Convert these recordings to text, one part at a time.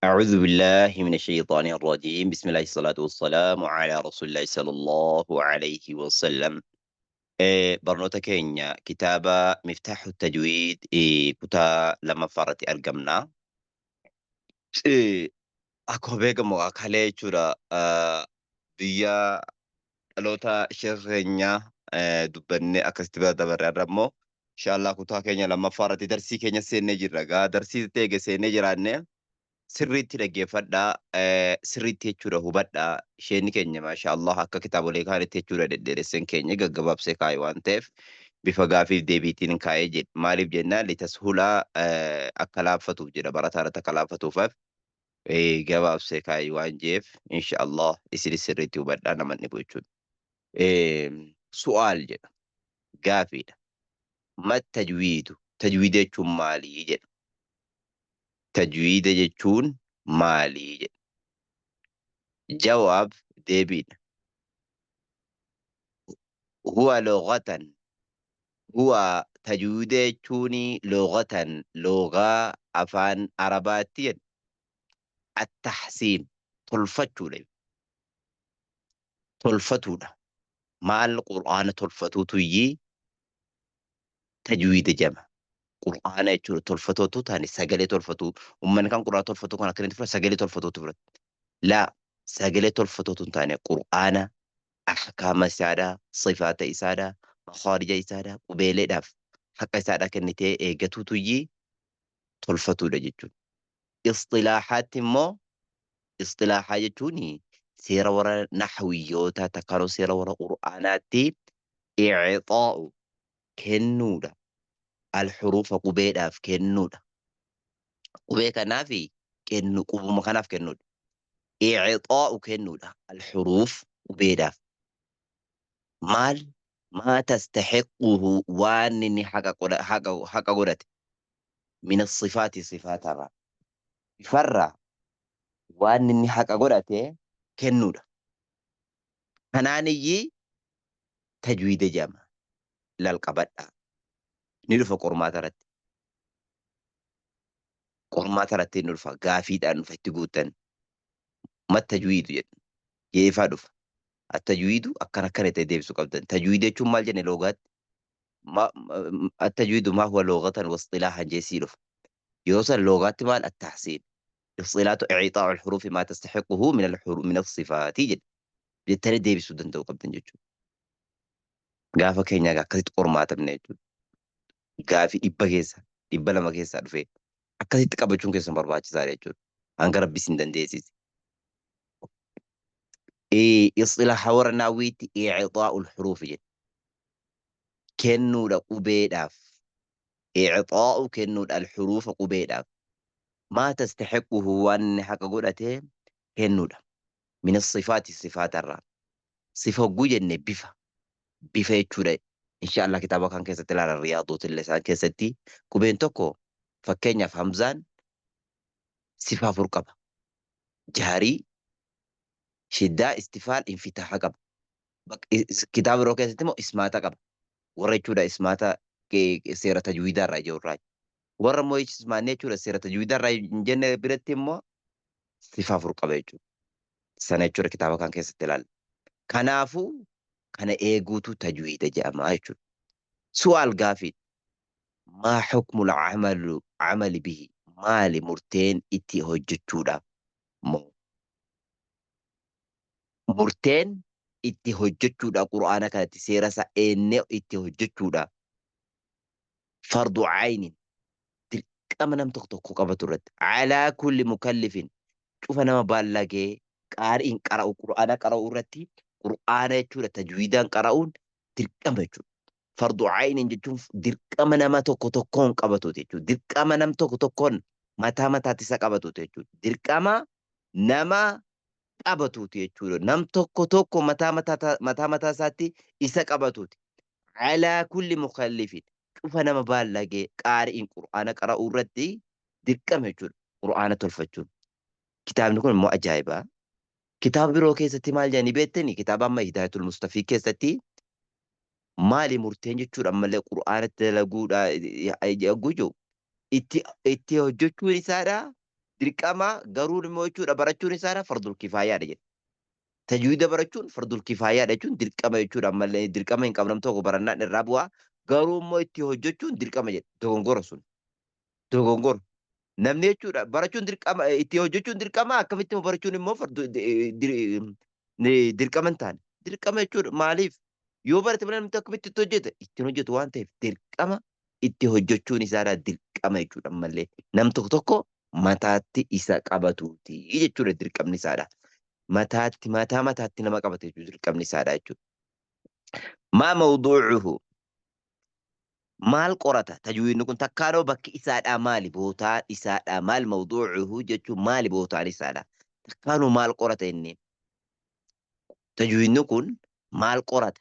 أعوذ بالله من الشيطان الرجيم بسم الله الصلاة والسلام على رسول الله صلى الله عليه وسلم برنوتا كينيا كتابة مفتاح التجويد كتا لما فرت أرقمنا أكو بيغا مغاكالي جورا بيا ألوتا شيخينيا دبني أكستبا دبر الرمو إن شاء الله كتا كينيا لما فرت درسي كينيا سيني جرقا درسي تيغي سيني جراني sirriitti dhaggeeffadhaa sirriitti jechuudha hubadhaa isheen keenya maasha Allah akka kitaabolee kaanitti jechuudha deddeeressan keenya gaggabaabsee kaa'e waan ta'eef bifa gaafiif deebiitiin kaa'ee jedha maaliif jennaan litashulaa akka laaffatuuf jedha barataarratti akka laaffatuufaaf gabaabsee kaa'e waan jeef insha Allah isin sirriitti hubadhaa namanni jechuudha. Su'aal jedha gaafiidha. Mat tajwiida jechuun maalii jedha. Tajwiida jechuun maalii jedha. Jawaab deebiidha. Huwa lughatan huwa tajwiida jechuun lughatan lughaa afaan arabaatti jedha. At-tahsiin tolfachuudha. Tolfatuudha. Maal qur'aana tolfatuutuyyii tajwiida jama. Qur'aana jechuudha tolfatootu taane sagalee tolfatuu uummanni kan qur'aana tolfatu kan akkamitti fudhata sagalee tolfatootu fudhata. Laa sagalee tolfatootu hin taane qur'aana ahkaama isaadhaa sifaata isaadhaa makhaarija isaadhaa qubeeleedhaaf haqa isaadhaa kennitee eeggatuutuyyii tolfatuudha jechuudha. Isxilaahaatti immoo isxilaahaa jechuun seera warra naxwiyyootaa takkaanuu seera warra qur'aanaatti i'xaa'u kennuudha. Al-xuruufa qubeedhaaf kennuudha. Qubee kanaaf kennu qubuma kanaaf kennuudha. I'xaa'u kennuudha. Al-xuruuf qubeedhaaf. Maal maa tastaxiquhu waan inni haqa godhate min asifaati sifaatarraa ifarraa waan inni haqa godhate kennuudha. Kanaaniyyii tajwiida jama lalqabadhaa. Ni dhufa qormaata irratti. Qormaata irratti ni dhufa gaafiidhaan dhufa itti guutan. Mat tajwiidu jedhu yeefaa dhufa. At-tajwiidu akkana itti deebisuu qabdan. Tajwiida jechuun maal jenne loogaatti? At-tajwiidu maa huwa loogatan wasxilaahan jeesii dhufa. Yoo san loogaatti maal at-tahsiin. Isxilaatu i'xaa'u al-xuruufi maa tastaxiquhu min as-sifaatii jedha. Jettanii deebisuu danda'uu qabdan jechuudha. Gaafa keenyaa akkasitti qormaatamne jechuudha. Gaafii 100 keessa 200 keessaa dhufee akkasitti qabachuun keessan barbaachisaadha jechuudha. Hanga rabbis hin dandeessise. Isxilaaha warra naawwiitti i'xaa'ul xuruufi jedha. Kennuudha qubeedhaaf. I'xaa'u kennuudha al-xuruufa qubeedhaaf. Maa tastaxiquhu waan inni haqa godhatee kennuudha. Min as-sifaati sifaatarraa. Sifa hogguu jenne bifa. Bifa jechuudha. Inshaallah kitaaba kan keessatti ilaalan riyaadoota isaan keessatti qubeen tokko fakkeenyaaf hamzaan sifa 4 qaba. Jaarii, shiddaa, istifaal, infitaaha qaba. Kitaaba biroo keessatti immoo ismaata qaba. Warra jechuudha ismaata seera tajwiidaarraa ijoo warra immoo ismaanni jechuudha seera tajwiidaarraa hin jenne biratti immoo sifa 4 qaba jechuudha. Sana jechuudha kitaaba kan keessatti ilaalla. Kanaafuu kana eeguutu tajwiida jedhama jechuudha. Su'aal gaafii maa xukmul camali bihi maali murteen itti hojjechuudhaaf moo murteen itti hojjechuudhaaf qur'aana kanatti seera isaa eennee itti hojjechuudhaaf fardu caynin dirqama nam tokko qabatu irratti calaa kulli mukallifin cufa nama baallagee qaariin qara'u qur'aana qara'u irratti qur'aana jechuudha tajwiidaan qara'uun dirqama jechuudha. Fardu caynin jechuun dirqama nama tokkoon qabatuuti jechuudha. Dirqama nam tokkoon mataa mataatti isa qabatuuti jechuudha. Dirqama nama qabatuuti jechuudha. Nam tokko mataa mataa isaatti isa qabatuuti. Calaa kulli mukallifin cufa nama baallagee qaariin qur'aana qara'u irratti dirqama jechuudha. Qur'aana tolfachuun. Kitaabni kun immoo ajaa'ibaa. Kitaaba biroo keessatti maal jedhanii beektanii? Kitaaba amma Hidaayatul Mustafii keessatti maali murteen jechuudha ammallee qur'aanatti dalaguudha gujo itti hojjechuun isaadha dirqama garuu immoo jechuudha barachuun isaadha fardul kifaayaadha jedhe. Tajwiida barachuun fardul kifaayaadha jechuun dirqama jechuudha. Ammallee dirqama hin qabnam tokko barannaan irraa bu'aa. Garuu immoo itti hojjechuun dirqama jedhe. Dogongora sun. Dogongora. Namni jechuudha barachuun dirqama itti hojjechuun dirqama akkamitti immoo barachuun immoo dirqama hin taane. Dirqama jechuudha maaliif? Yoo barate mana namni akkamitti itti hojjeta? Ittiin hojjetu waan ta'eef dirqama itti hojjechuun isaadha dirqama jechuudha ammallee. Nam tokko tokko mataatti isa qabatuuti jechuudha dirqamni isaadha. Mataatti nama qabate jechuudha dirqamni isaadha jechuudha. Maa mawduucuhu maal qorata tajwiidni kun takkaanoo bakki isaadhaa maali bootaan isaadhaa maal mawduucuhu jechuun maali bootaan isaadhaa takkaanoo maal qorata inni tajwiidni kun maal qorata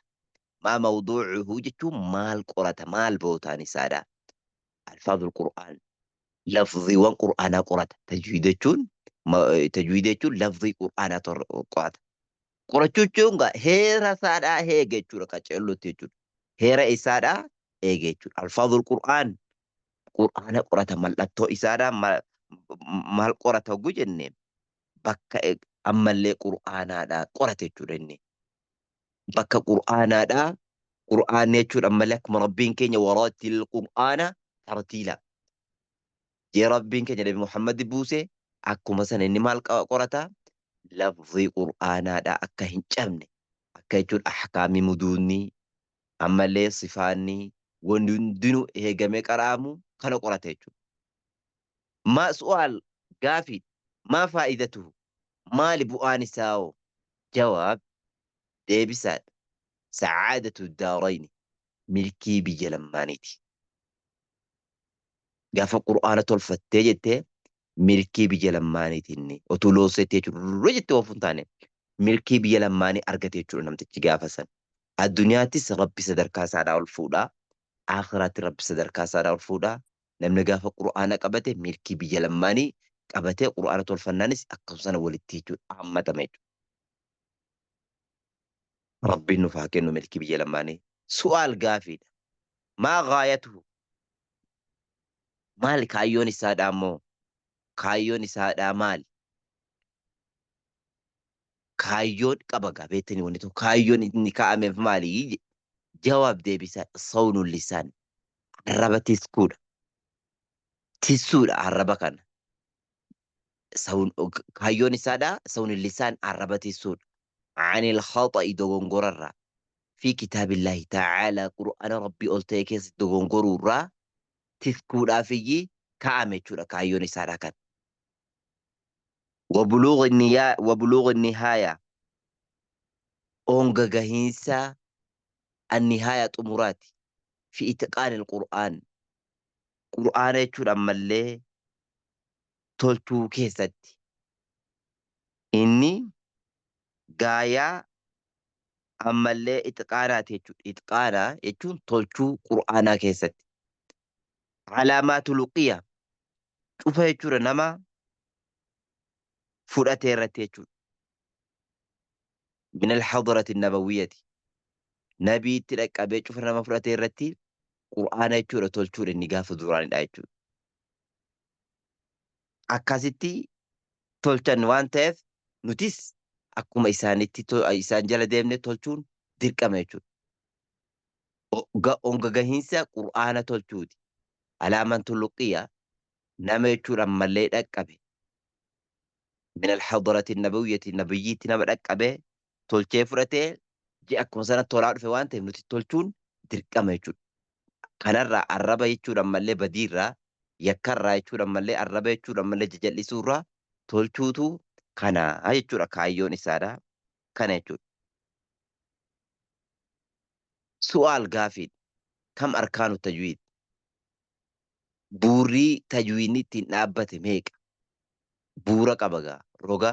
maa mawduucuhu jechuun maal qorata maal bootaan isaadhaa alfaadul qur'aan lafziiwwan qur'aanaa qorata tajwiida jechuun lafzii qur'aanaa qorata qorachuu jechuun heera isaadhaa eege jechuudha qaceellotti jechuudha heera isaadhaa eege jechuudha alfaadul qur'aana qorata mallattoo isaadhaa maal qorata hogguu jenne bakka ammallee qur'aanaadhaa qorate jechuudha inni bakka qur'aanaadhaa qur'aanni jechuudha ammallee akkuma rabbiin keenya warattil qur'aana tartiila jee rabbiin keenya nabi Muhammad buuse akkuma sana inni maal qorata lafzii qur'aanaadhaa akka hin cabne akka jechuudha ahkaamii muduunni ammallee sifaanni wanti hundinuu eegamee qara'amu kana qorata jechuudha. Maa su'aal gaafii maa faayidatuhu maali bu'aan isaa jawaab deebisaadha sacaadatu daarayni milkii biyya lamaaniiti. Gaafa qur'aana tolfattee jettee milkii biyya lamaaniiti inni otuu loosettee jechuudha jettee of hin taane milkii biyya lamaanii argate jechuudha namtichi gaafa san. Addunyaattis rabbi sadarkaa isaadhaa ol fuudhaa. Akhiraatti rabbi sadarkaa isaadhaa ol fuudhaa. Namni gaafa qur'aana qabate milkii biyya lamaanii qabatee qur'aana tolfannaanis akkasuma sana walitti jechuudha hammatame jechuudha. Rabbiin nuuf haa kennu milkii biyya lamaanii. Su'aal gaafiidha. Maa gaayatuhu maali kaayyoon isaadhaa immoo kaayyoon isaadhaa maali? Kaayyoon qaba gabeettanii wanti tokko kaayyoon inni kaa'ameef maali? Jawaab deebisaa sawnul lisaan arraba tiskuudha. Tissuudha arraba kana. Kaayyoon isaadhaa sawnul lisaan arraba tissuudha. Anil khaxa'i dogongorarraa fi kitaabillahi ta'aalaa qur'aana rabbii ol ta'e keessatti dogongorurraa tiskuudhaafiyyi kaa'ame jechuudha kaayyoon isaadhaa kana. وبلوغ النهاية أونغا جاهينسا النهاية أمورات في إتقان القرآن قرآن يجور أما اللي تلتو كيست إني غايا أما اللي إتقانات يجور إتقانا يجور تلتو قرآن كيست علامات لقية شوف يجور نما fudhatee irratti jechuudha. Min al-hadarati nabawiyyati. Nabiitti dhaqqabee cufa nama fudhatee irratti qur'aana jechuudha tolchuudha inni gaafa duraanidha jechuudha. Akkasitti tolchan waan ta'eef nutis akkuma isaanitti isaan jala deemne tolchuun dirqama jechuudha. Onga gahiinsa qur'aana tolchuuti. Alaamaan tulluqiyya nama jechuudha ammallee dhaqqabe. من الحضرة النبوية النبية نبدأ أبي تولتي فرتي جي أكون سنة تولار في وانت نوتي تولتون تركما يجود كان الربا يجود أما اللي بديرة يكرر يجود أما اللي الربا يجود أما اللي ججل سورة تولتوتو كان هاي يجود أكايون إسارة كان يجود سؤال قافد كم أركان التجويد بوري تجويني تنابت ميك buura qabagaa roga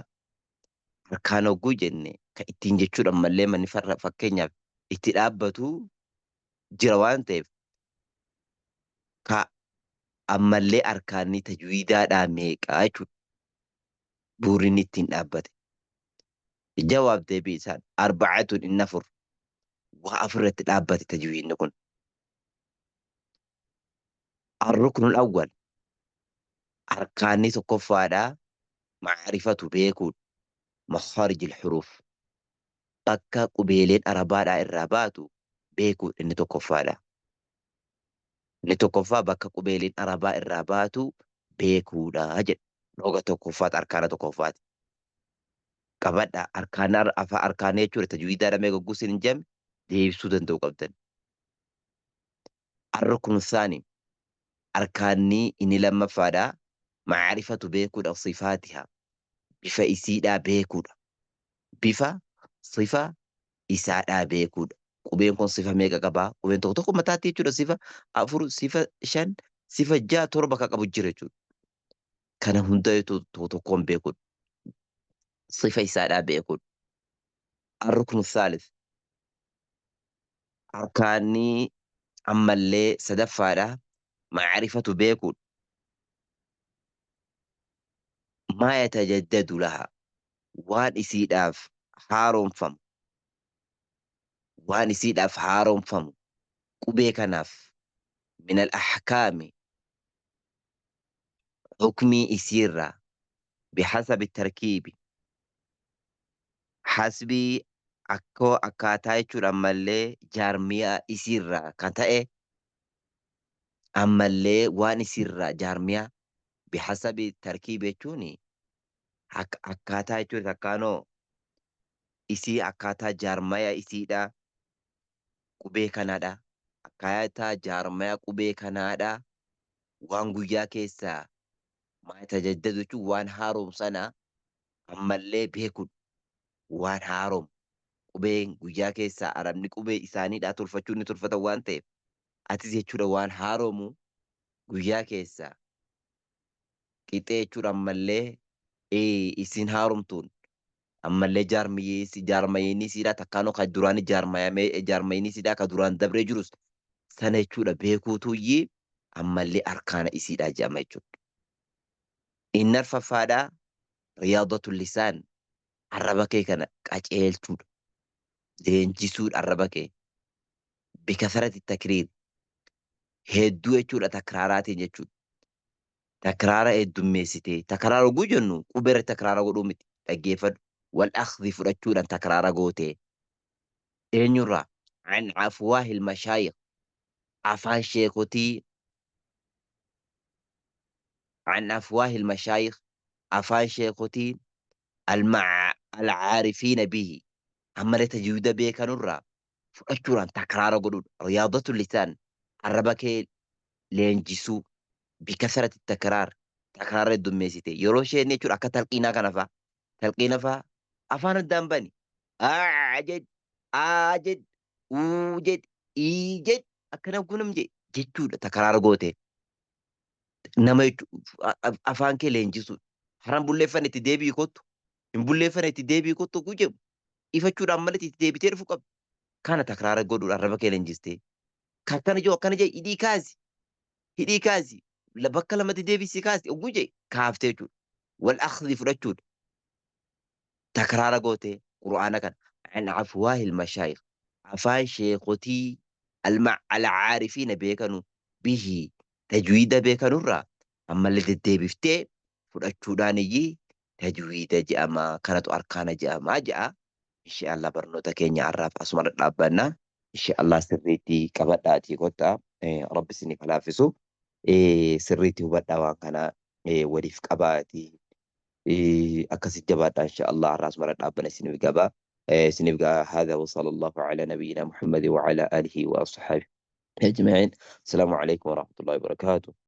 harkaan hogguu jenne kan ittiin jechuudha ammallee manni fakkeenyaaf itti dhaabbatu jira waan ta'eef ka ammallee harkaanni tajwiidaadhaa meeqaa jechuudha buurri ittiin dhaabbate. Jawaab deebii isaan arba'atun inni afur waa afurratti dhaabbate tajwiidni kun. Arruknul awwal arkaanni tokkoffaadha macrifatu beekuudha. Makhaarij alxuruuf bakka qubeeleen arabaadhaa irraa baatu beekuudha inni tokkoffaadha. Inni tokkoffaa bakka qubeeleen arabaa irraa baatu beekuudha jedha. Roga tokkoffaati arkaana tokkoffaati. Qabadha arkaana jechuudha tajwiidaa dhamee gogguusin hin jenne deebisuu danda'u qabdan. Arruknu saani arkaanni inni lammaffaadha macrifatu beekuudha sifaatiha bifa isiidhaa beekuudha. Bifa sifa isaadhaa beekuudha. Qubeen kun sifa meeqa qabaa? Qubeen tokko tokko mataatti jechuudha sifa 4 sifa 5 sifa 6 7 kan qabu jira jechuudha. Kana hunda tokko tokkoon beekuudha. Sifa isaadhaa beekuudha. Arruknu saalis arkaanni ammallee sadaffaadha macrifatu beekuudha. Maa yatajaddadu laha waan isiidhaaf haaromfamu waan isiidhaaf haaromfamu qubee kanaaf min al-ahkaami hukmii isiirraa bihasabi tarkiibi hasbii akkaataa jechuudha ammallee jaarmiyaa isiirraa kan ta'e ammallee waan isiirraa jaarmiyaa bihasabi tarkiibi jechuun akkaataa jechuudha takkaanoo isii akkaataa jaarmaya isiidha qubee kanaadha akkaataa jaarmaya qubee kanaadha waan guyyaa keessaa maa tajaddadu jechuun waan haaromsana ammallee beekuudha. Waan haarom qubeen guyyaa keessaa arabni qubee isaaniidhaa tolfachuu ni tolfatan waan ta'eef atis jechuudha waan haaromu guyyaa keessaa qixee jechuudha ammallee isin haaromtuun ammallee jaarmayinisiidhaa takkaanoo kan duraan jaarmayinisiidhaa kan duraan dabree jirus sana jechuudha beekuutuyyii ammallee arkaana isiidhaa jedhama jechuudha. Inni arfaffaadhaa riyaadatul lisaan arraba kee kana qaceelchuudha. Leenjisuudha arraba kee bikasarati takriir hedduu jechuudha takraaraatiin jechuudha. Takraara heddummeessitee takraara oguu jennu qubeerra takraara godhuu miti dhaggeeffadhu. Wal akhdhi fudhachuudhaan takraara gootee eenyurraa an afwaahil mashaayikh afaan sheekotii an afwaahil mashaayikh afaan sheekotii alcaarifiina bihi ammalee tajwiida beekanurraa fudhachuudhaan takraara godhuudha. Riyaadatu lisaan arraba kee leenjisuu bikasarati takraara heddummeessite yeroo isheen jechuudha akka talqiinaa kana fa'a talqiina fa'a afaan addaan bani jed jed jed jed akkana kunam jechuudha takraara goote nama afaan kee leenjisuu haran bulleeffan itti deebii kottu hin bulleeffan itti deebii kottu oguu jedhu ifachuudhaan malee itti deebitee dhufu qabdu. Kana takraara godhuudhaan arraba kee leenjistee akkana jee hidhii kaasi bakka lamatti deebisii kaasi oguu jee kaaftee jechuudha. Wal akhdhi fudhachuudha. Takraara gootee qura'aana kana an afwaahil mashaayikh afaan sheekotii alcaarifiina beekanu bihi tajwiida beekanurraa ammallee deddeebiftee fudhachuudhaan iyyii tajwiida jedhama kanatu arkaana jedhamaa jedha. Inshaallah barnoota keenya har'aaf asuma dhadhaabbanna. Inshaallah sirriitti qabadhaatii kottaa rabbi isiniif halaafisu sirriitti hubadhaa waan kana waliif qabaatii akkasitti jabaadhaa inshaallah har'aa asuma dhadhaabbanna isiniif gaba. isiniif gaa هذا وصلى الله على نبينا محمد وعلى آله وأصحابه أجمعين. السلام عليكم ورحمة الله وبركاته.